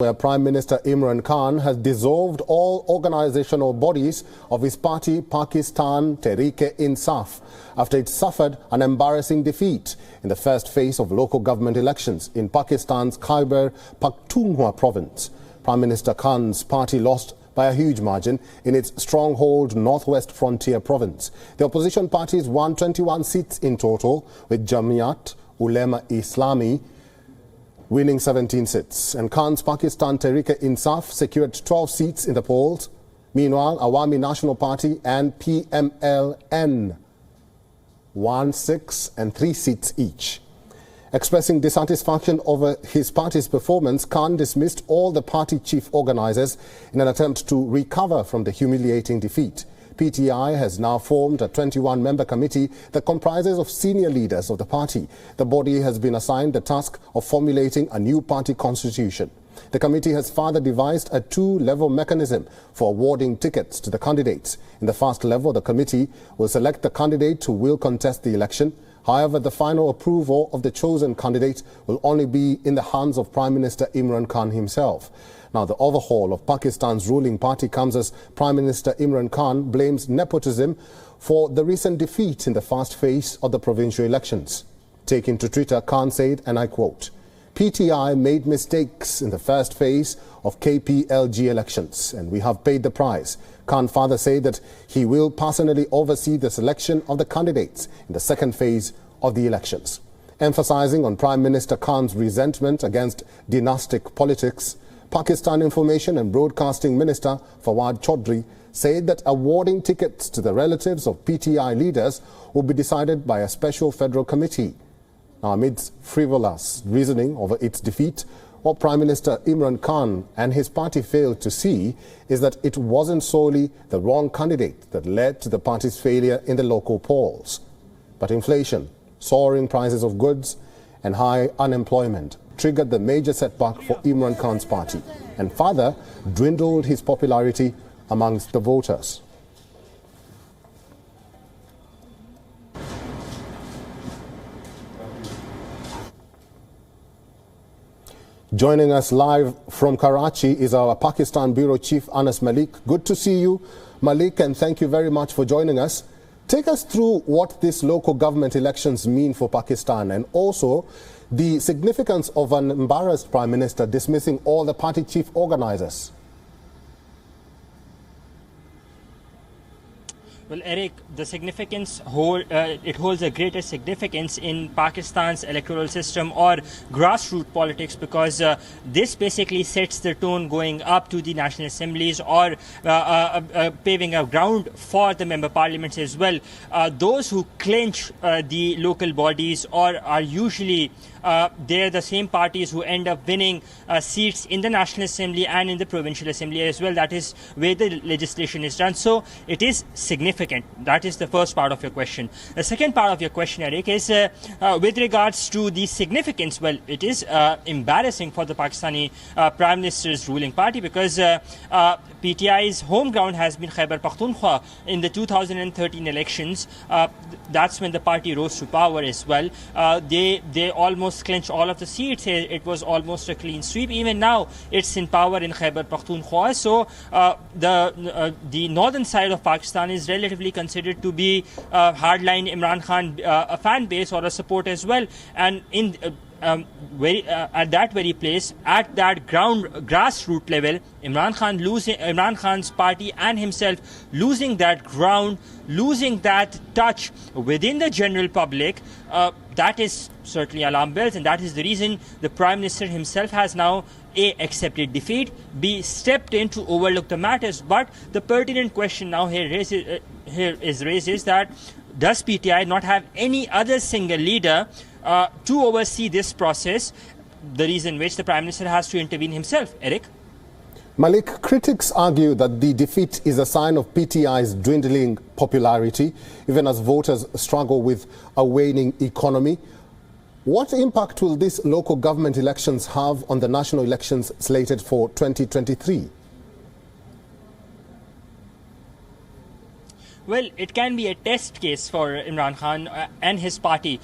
Where Prime Minister Imran Khan has dissolved all organisational bodies of his party Pakistan Tehreek-i-Insaf after it suffered an embarrassing defeat in the first phase of local government elections in Pakistan's Khyber Pakhtunkhwa province. Prime Minister Khan's party lost by a huge margin in its stronghold Northwest Frontier province. The opposition parties won 21 seats in total, with Jamiat Ulema Islami winning 17 seats. And Khan's Pakistan Tehreek-i-Insaf secured 12 seats in the polls. Meanwhile, Awami National Party and PMLN won 6 and 3 seats each. Expressing dissatisfaction over his party's performance, Khan dismissed all the party chief organisers in an attempt to recover from the humiliating defeat. PTI has now formed a 21-member committee that comprises of senior leaders of the party. The body has been assigned the task of formulating a new party constitution. The committee has further devised a two-level mechanism for awarding tickets to the candidates. In the first level, the committee will select the candidate who will contest the election. However, the final approval of the chosen candidate will only be in the hands of Prime Minister Imran Khan himself. Now, the overhaul of Pakistan's ruling party comes as Prime Minister Imran Khan blames nepotism for the recent defeat in the first phase of the provincial elections. Taking to Twitter, Khan said, and I quote, "PTI made mistakes in the first phase of KPLG elections, and we have paid the price." Khan further said that he will personally oversee the selection of the candidates in the second phase of the elections. Emphasizing on Prime Minister Khan's resentment against dynastic politics, Pakistan Information and Broadcasting Minister Fawad Chaudhry said that awarding tickets to the relatives of PTI leaders will be decided by a special federal committee. Now, amidst frivolous reasoning over its defeat, what Prime Minister Imran Khan and his party failed to see is that it wasn't solely the wrong candidate that led to the party's failure in the local polls, but inflation, soaring prices of goods and high unemployment triggered the major setback for Imran Khan's party and further dwindled his popularity amongst the voters. Joining us live from Karachi is our Pakistan Bureau Chief Anas Malik. Good to see you, Malik, and thank you very much for joining us. Take us through what these local government elections mean for Pakistan and also the significance of an embarrassed Prime Minister dismissing all the party chief organisers. Well, Eric, the significance it holds a greater significance in Pakistan's electoral system or grassroots politics because this basically sets the tone going up to the national assemblies or paving a ground for the member parliaments as well. Those who clinch the local bodies or are usually they're the same parties who end up winning seats in the National Assembly and in the Provincial Assembly as well. That is where the legislation is done. So it is significant. That is the first part of your question. The second part of your question, Eric, is with regards to the significance. Well, it is embarrassing for the Pakistani Prime Minister's ruling party because PTI's home ground has been Khyber Pakhtunkhwa. In the 2013 elections, that's when the party rose to power as well. They almost clinched all of the seats. It was almost a clean sweep. Even now, it's in power in Khyber Pakhtunkhwa. So the northern side of Pakistan is relatively considered to be hardline Imran Khan a fan base or a support as well. And in at that very place, at that grassroots level, Imran Khan's party and himself losing that ground, losing that touch within the general public, that is certainly alarm bells, and that is the reason the Prime Minister himself has now A, accepted defeat, B, stepped in to overlook the matters. But the pertinent question now here is raised is that does PTI not have any other single leader to oversee this process, the reason which the Prime Minister has to intervene himself? Eric? Malik, critics argue that the defeat is a sign of PTI's dwindling popularity, even as voters struggle with a waning economy. What impact will these local government elections have on the national elections slated for 2023? Well, it can be a test case for Imran Khan and his party.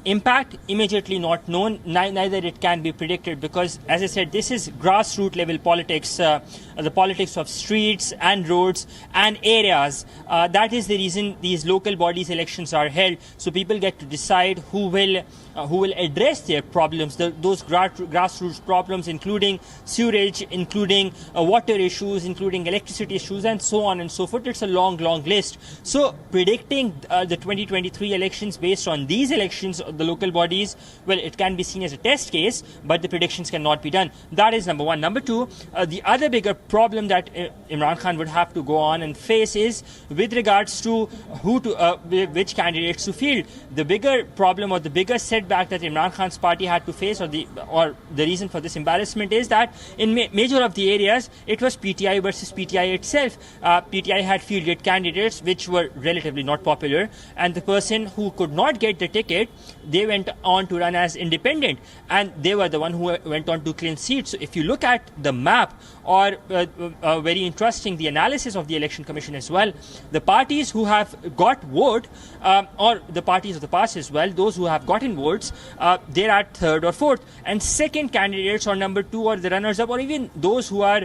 Impact immediately not known, neither it can be predicted, because, as I said, this is grassroots level politics, the politics of streets and roads and areas. That is the reason these local bodies elections are held, so people get to decide who will address their problems, those grassroots problems, including sewerage, including water issues, including electricity issues, and so on and so forth. It's a long list. So predicting the 2023 elections based on these elections of the local bodies, well, it can be seen as a test case, but the predictions cannot be done. That is number one. Number two, the other bigger problem that Imran Khan would have to go on and face is with regards to which candidates to field. The bigger problem, or the bigger setback that Imran Khan's party had to face, or the reason for this embarrassment, is that in major of the areas it was PTI versus PTI itself. PTI had fielded candidates which were relatively not popular, and the person who could not get the ticket, they went on to run as independent, and they were the one who went on to clean seats. So if you look at the map, or very interesting, the analysis of the election commission as well, the parties who have got vote, or the parties of the past as well, those who have gotten votes, they're at third or fourth, and second candidates or number two or the runners up, or even those who are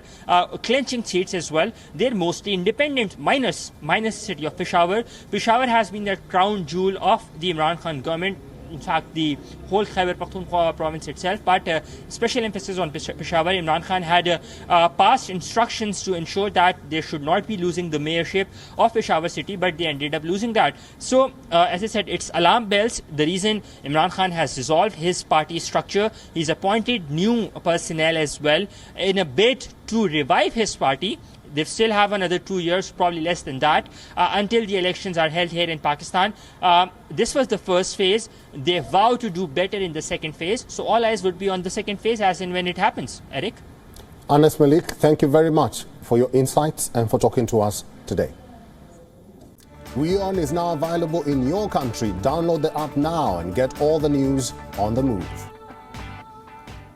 clenching seats as well, they're mostly independent, minus the city of Peshawar. Peshawar has been the crown jewel of the Imran Khan government, in fact the whole Khyber Pakhtunkhwa province itself, but special emphasis on Peshawar. Imran Khan had passed instructions to ensure that they should not be losing the mayorship of Peshawar city, but they ended up losing that. So as I said, it's alarm bells. The reason Imran Khan has dissolved his party structure, he's appointed new personnel as well in a bid to revive his party. They still have another 2 years, probably less than that, until the elections are held here in Pakistan. This was the first phase. They vow to do better in the second phase. So all eyes would be on the second phase as and when it happens. Eric? Anas Malik, thank you very much for your insights and for talking to us today. WION is now available in your country. Download the app now and get all the news on the move.